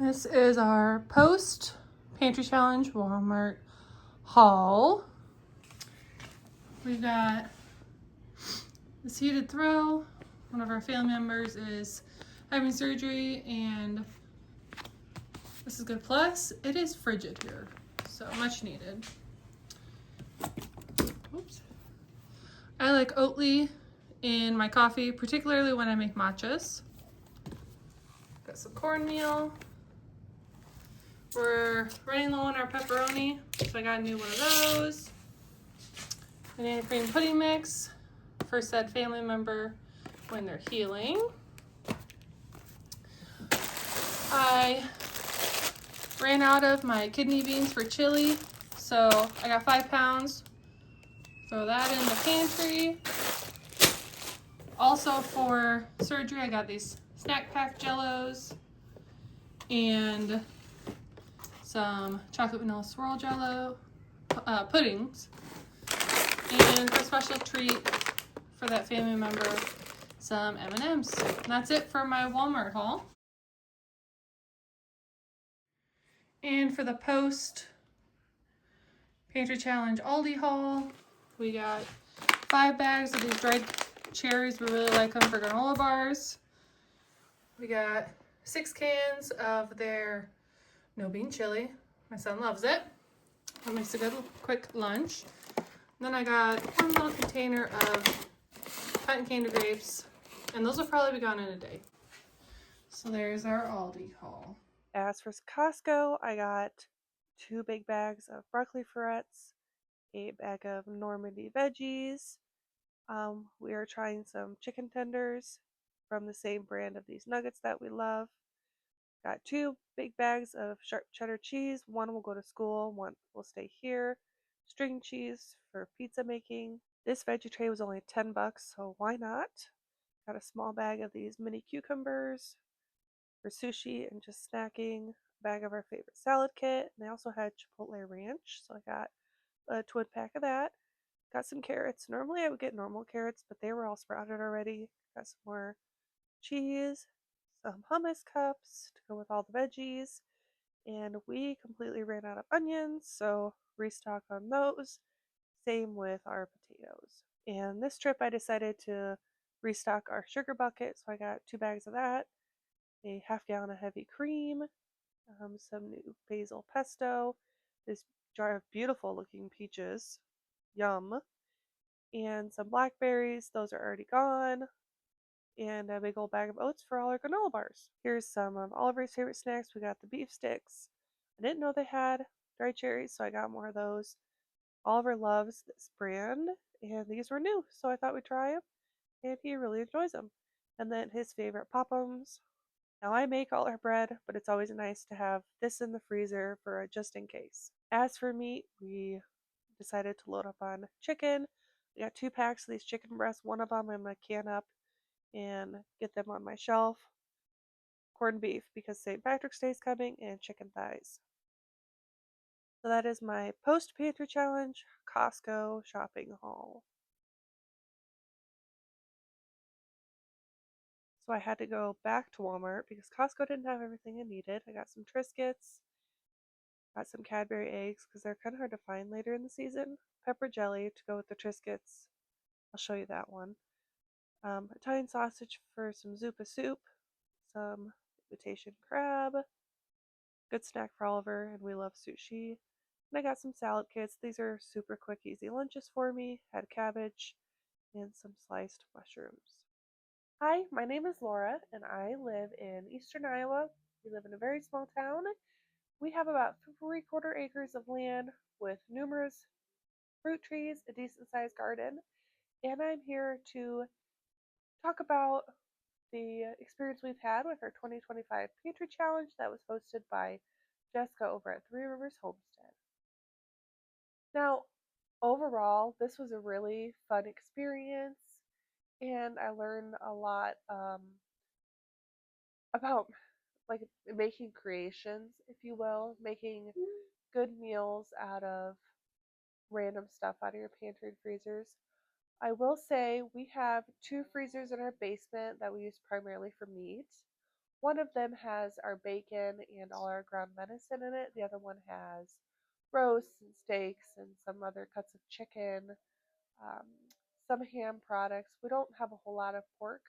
This is our post Pantry Challenge Walmart haul. We've got this heated throw. One of our family members is having surgery, and this is good. Plus, it is frigid here, so much needed. Oops. I like Oatly in my coffee, particularly when I make matchas. Got some cornmeal. We're running low on our pepperoni, so I got a new one of those. Banana cream pudding mix for said family member when they're healing. I ran out of my kidney beans for chili, so I got 5 pounds. Throw that in the pantry. Also for surgery, I got these snack pack jellos and some chocolate vanilla swirl jello puddings. And for a special treat for that family member, some M&Ms. And that's it for my Walmart haul. And for the post Pantry Challenge Aldi haul, we got 5 bags of these dried cherries. We really like them for granola bars. We got 6 cans of their no bean chili. My son loves it. That makes a good quick lunch. Then I got 1 little container of cotton candy grapes, and those will probably be gone in a day. So there's our Aldi haul. As for Costco, I got 2 big bags of broccoli florets, a bag of Normandy veggies. We are trying some chicken tenders from the same brand of these nuggets that we love. Got 2 big bags of sharp cheddar cheese. One will go to school, one will stay here. String cheese for pizza making. This veggie tray was only $10, so why not? Got a small bag of these mini cucumbers for sushi and just snacking. A bag of our favorite salad kit. And they also had Chipotle ranch, so I got a twin pack of that. Got some carrots. Normally I would get normal carrots, but they were all sprouted already. Got some more cheese, some hummus cups to go with all the veggies, and we completely ran out of onions, so restock on those. Same with our potatoes. And this trip I decided to restock our sugar bucket, so I got 2 bags of that, a half-gallon of heavy cream, some new basil pesto, this jar of beautiful looking peaches, yum, and some blackberries, those are already gone, and a big old bag of oats for all our granola bars. Here's some of Oliver's favorite snacks. We got the beef sticks. I didn't know they had dried cherries, so I got more of those. Oliver loves this brand, and these were new, so I thought we'd try them, and he really enjoys them. And then his favorite Pop'ems. Now I make all our bread, but it's always nice to have this in the freezer for just in case. As for meat, we decided to load up on chicken. We got 2 packs of these chicken breasts. One of them I'm going to can up and get them on my shelf. Corned beef because St. Patrick's Day is coming, and chicken thighs. So that is my post pantry challenge Costco shopping haul. So I had to go back to Walmart because Costco didn't have everything I needed. I got some Triscuits, got some Cadbury eggs because they're kind of hard to find later in the season. Pepper jelly to go with the Triscuits. I'll show you that one. Italian sausage for some zuppa soup, some imitation crab, good snack for Oliver, and we love sushi. And I got some salad kits. These are super quick, easy lunches for me. Had cabbage and some sliced mushrooms. Hi, my name is Laura, and I live in eastern Iowa. We live in a very small town. We have about 3/4 acres of land with numerous fruit trees, a decent sized garden, and I'm here to talk about the experience we've had with our 2025 Pantry Challenge that was hosted by Jessica over at Three Rivers Homestead. Now, overall, this was a really fun experience, and I learned a lot about like making creations, if you will, making good meals out of random stuff out of your pantry and freezers. I will say we have 2 freezers in our basement that we use primarily for meat. One of them has our bacon and all our ground venison in it. The other one has roasts and steaks and some other cuts of chicken, um, some ham products. We don't have a whole lot of pork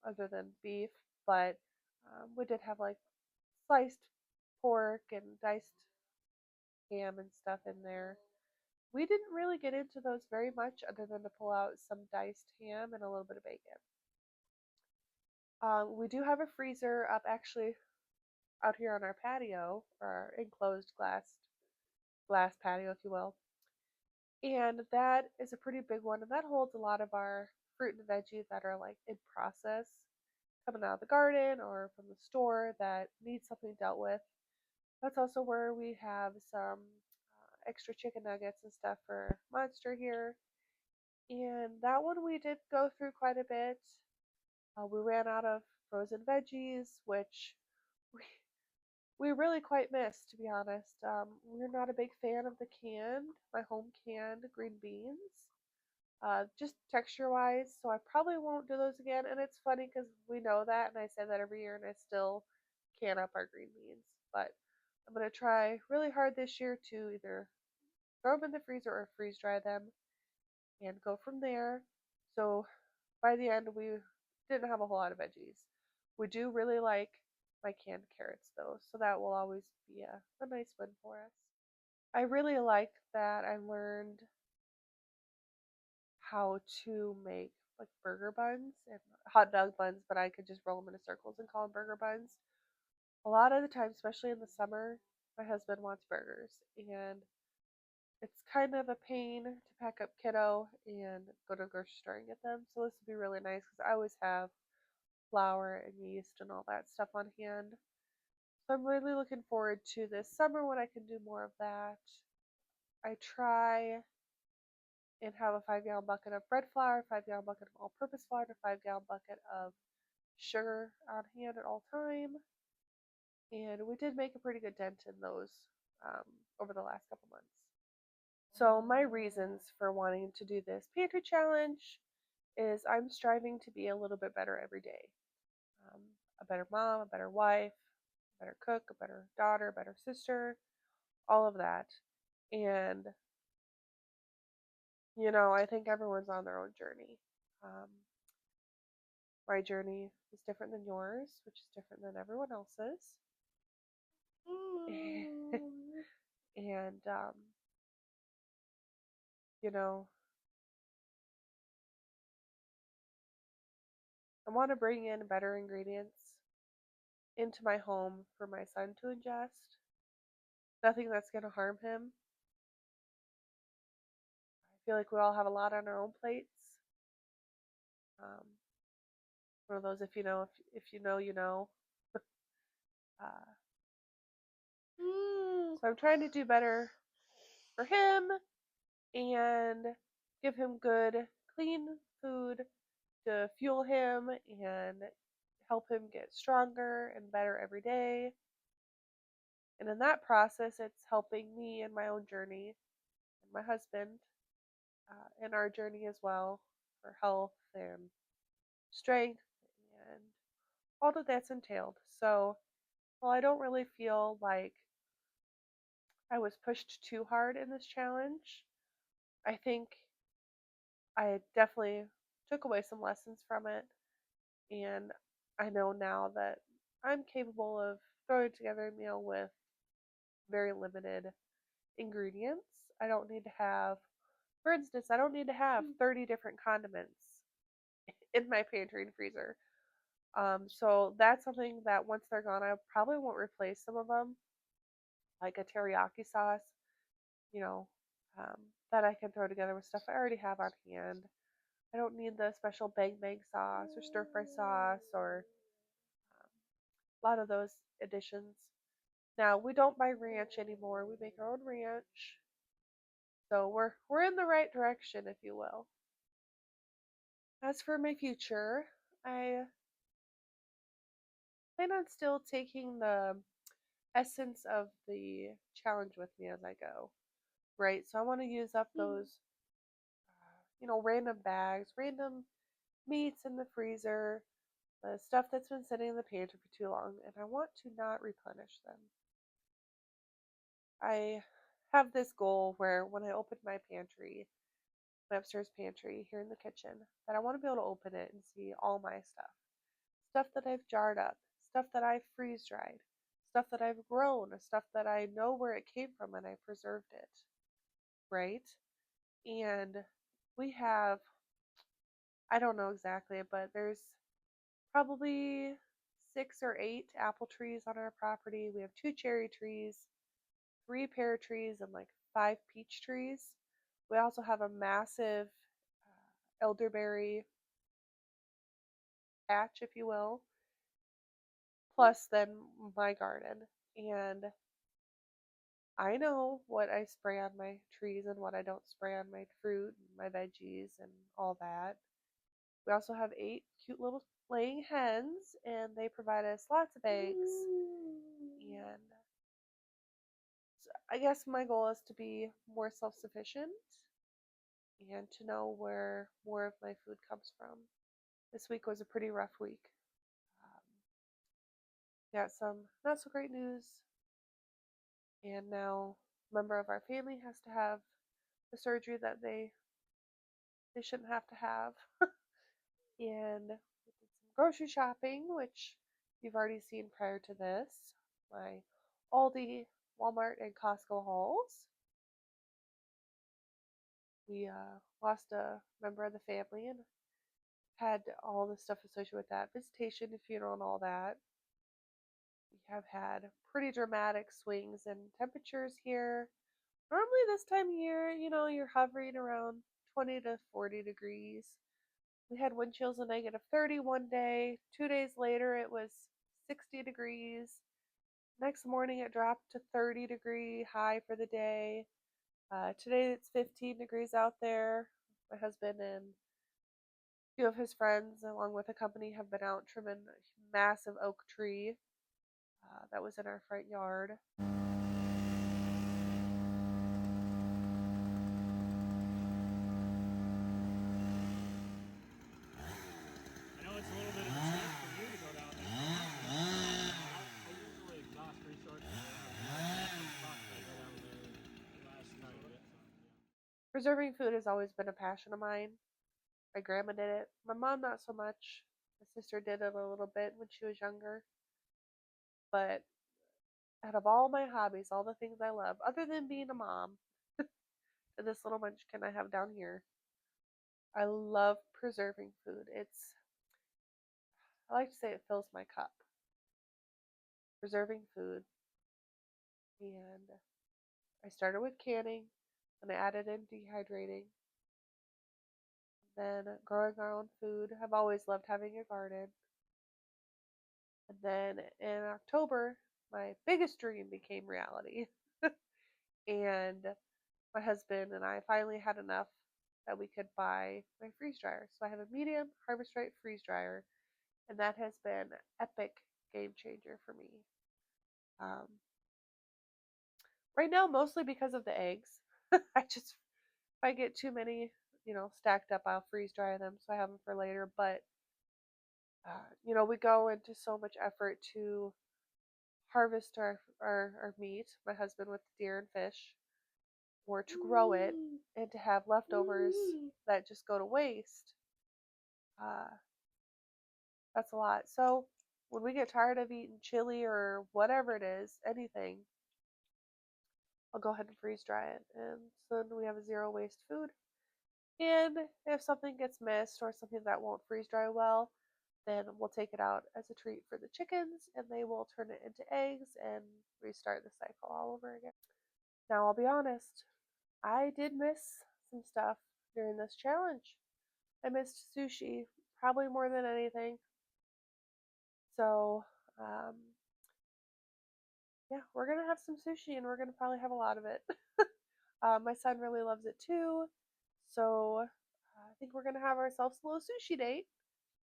other than beef, but we did have like sliced pork and diced ham and stuff in there. We didn't really get into those very much other than to pull out some diced ham and a little bit of bacon. We do have a freezer up actually out here on our patio, or our enclosed glass patio, if you will. And that is a pretty big one, and that holds a lot of our fruit and veggies that are like in process, coming out of the garden or from the store that need something dealt with. That's also where we have some extra chicken nuggets and stuff for Monster here. And that one we did go through quite a bit. We ran out of frozen veggies, which we, we really quite missed, to be honest. We're not a big fan of the my home canned green beans, just texture wise. So I probably won't do those again. And it's funny because we know that, and I say that every year, and I still can up our green beans. But I'm going to try really hard this year to either throw them in the freezer or freeze dry them and go from there. So by the end, we didn't have a whole lot of veggies. We do really like my canned carrots though, so that will always be a nice win for us. I really like that I learned how to make like burger buns and hot dog buns, but I could just roll them into circles and call them burger buns. A lot of the time, especially in the summer, my husband wants burgers, and it's kind of a pain to pack up kiddo and go to the grocery store and get them. So this would be really nice because I always have flour and yeast and all that stuff on hand. So I'm really looking forward to this summer when I can do more of that. I try and have a 5 gallon bucket of bread flour, 5 gallon bucket of all purpose flour, and a 5 gallon bucket of sugar on hand at all time. And we did make a pretty good dent in those um, over the last couple months. So my reasons for wanting to do this pantry challenge is I'm striving to be a little bit better every day. Um, a better mom, a better wife, a better cook, a better daughter, a better sister, all of that. And, I think everyone's on their own journey. Um, my journey is different than yours, which is different than everyone else's. and, you know, I want to bring in better ingredients into my home for my son to ingest. Nothing that's going to harm him. I feel like we all have a lot on our own plates. Um, one of those, if you know, if you know, you know. uh, so I'm trying to do better for him and give him good, clean food to fuel him and help him get stronger and better every day. And in that process, it's helping me in my own journey and my husband in our journey as well for health and strength and all that that's entailed. So, while I don't really feel like I was pushed too hard in this challenge, I think I definitely took away some lessons from it. And I know now that I'm capable of throwing together a meal with very limited ingredients. I don't need to have, for instance, I don't need to have 30 different condiments in my pantry and freezer. So that's something that once they're gone, I probably won't replace some of them, like a teriyaki sauce, you know, um, that I can throw together with stuff I already have on hand. I don't need the special bang bang sauce or stir fry sauce or a lot of those additions. Now we don't buy ranch anymore. We make our own ranch. So we're in the right direction, if you will. As for my future, I plan on still taking the essence of the challenge with me as I go. Right? So I want to use up those random bags, random meats in the freezer, the stuff that's been sitting in the pantry for too long, and I want to not replenish them. I have this goal where when I open my pantry, my upstairs pantry here in the kitchen, that I want to be able to open it and see all my stuff. Stuff that I've jarred up, stuff that I've freeze dried, stuff that I've grown, stuff that I know where it came from and I preserved it, right? And we have, I don't know exactly, but there's probably 6 or 8 apple trees on our property. We have 2 cherry trees, 3 pear trees, and like 5 peach trees. We also have a massive elderberry patch, if you will, plus then my garden. And I know what I spray on my trees and what I don't spray on my fruit and my veggies and all that. We also have 8 cute little laying hens, and they provide us lots of eggs. And so I guess my goal is to be more self sufficient and to know where more of my food comes from. This week was a pretty rough week. Um, got some not so great news, and now a member of our family has to have the surgery that they shouldn't have to have. And we did some grocery shopping, which you've already seen prior to this. My Aldi, Walmart, and Costco hauls. We lost a member of the family and had all the stuff associated with that visitation, funeral, and all that. We have had pretty dramatic swings in temperatures here. Normally, this time of year, you're hovering around 20 to 40 degrees. We had wind chills of -30 one day. 2 days later, it was 60 degrees. Next morning, it dropped to 30-degree high for the day. Today, it's 15 degrees out there. My husband and a few of his friends, along with a company, have been out trimming a massive oak tree that was in our front yard. I know it's a little bit of a trip for you to go down there. I usually cost resources. I go down there last night. Preserving food has always been a passion of mine. My grandma did it. My mom, not so much. My sister did it a little bit when she was younger. But out of all my hobbies, all the things I love, other than being a mom, and this little munchkin I have down here, I love preserving food. I like to say it fills my cup. Preserving food. And I started with canning, and I added in dehydrating. Then growing our own food. I've always loved having a garden. And then in October, my biggest dream became reality. And my husband and I finally had enough that we could buy my freeze dryer. So I have a medium harvest right freeze dryer, and that has been epic game changer for me. Um, right now, mostly because of the eggs. If I get too many, stacked up, I'll freeze dry them so I have them for later. But we go into so much effort to harvest our meat, my husband with deer and fish, or to grow it and to have leftovers that just go to waste. Uh, that's a lot. So when we get tired of eating chili or whatever it is, anything, I'll go ahead and freeze dry it. And so then we have a zero waste food. And if something gets missed or something that won't freeze dry well, then we'll take it out as a treat for the chickens and they will turn it into eggs and restart the cycle all over again. Now, I'll be honest, I did miss some stuff during this challenge. I missed sushi probably more than anything. So, yeah, we're going to have some sushi and we're going to probably have a lot of it. My son really loves it too. So, I think we're going to have ourselves a little sushi date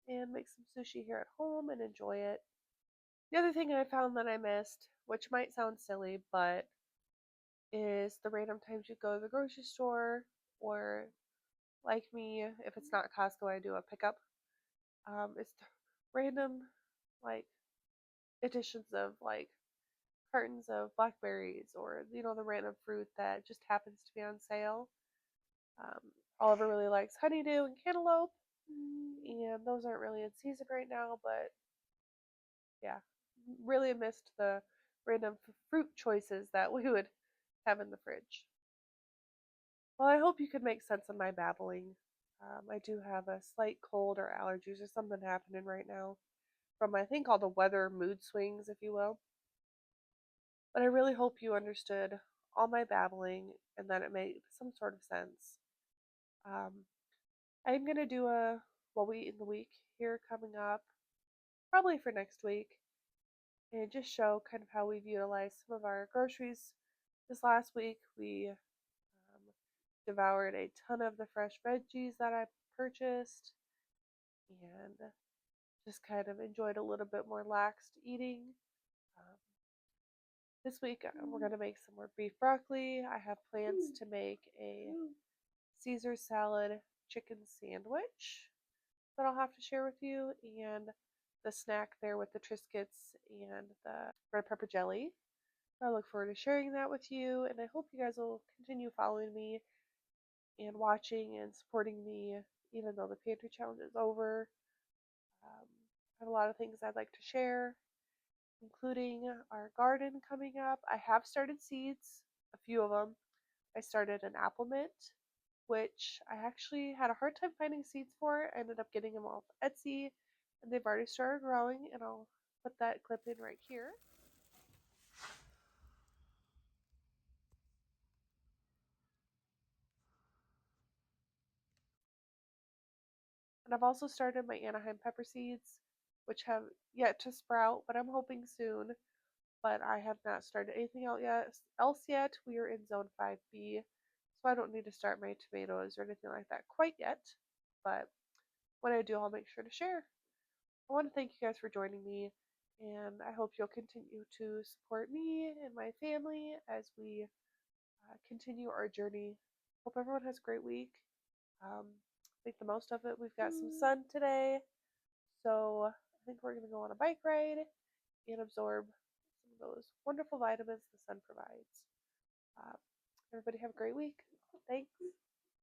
and make some sushi here at home and enjoy it. The other thing I found that I missed, which might sound silly, but is the random times you go to the grocery store, or like me, if it's not Costco, I do a pickup. It's random like additions of like cartons of blackberries or the random fruit that just happens to be on sale. Um, Oliver really likes honeydew and cantaloupe, and those aren't really in season right now, but yeah, really missed the random fruit choices that we would have in the fridge. Well, I hope you could make sense of my babbling. I do have a slight cold or allergies or something happening right now from, I think, all the weather mood swings, if you will. But I really hope you understood all my babbling and that it made some sort of sense. Um, I'm going to do a what we eat in the week here coming up, probably for next week, and just show kind of how we've utilized some of our groceries. This last week, we devoured a ton of the fresh veggies that I purchased and just kind of enjoyed a little bit more laxed eating. Um, this week, we're going to make some more beef broccoli. I have plans to make a Caesar salad chicken sandwich that I'll have to share with you, and the snack there with the Triscuits and the red pepper jelly. I look forward to sharing that with you, and I hope you guys will continue following me and watching and supporting me, even though the Pantry Challenge is over. I have a lot of things I'd like to share, including our garden coming up. I have started seeds, a few of them. I started an apple mint, which I actually had a hard time finding seeds for. I ended up getting them off Etsy, and they've already started growing, and I'll put that clip in right here. And I've also started my Anaheim pepper seeds, which have yet to sprout, but I'm hoping soon. But I have not started anything else yet. We are in zone 5B, so I don't need to start my tomatoes or anything like that quite yet. But when I do, I'll make sure to share. I want to thank you guys for joining me, and I hope you'll continue to support me and my family as we continue our journey. Hope everyone has a great week. Make the most of it. We've got some sun today, so I think we're going to go on a bike ride and absorb some of those wonderful vitamins the sun provides. Everybody have a great week. Thanks.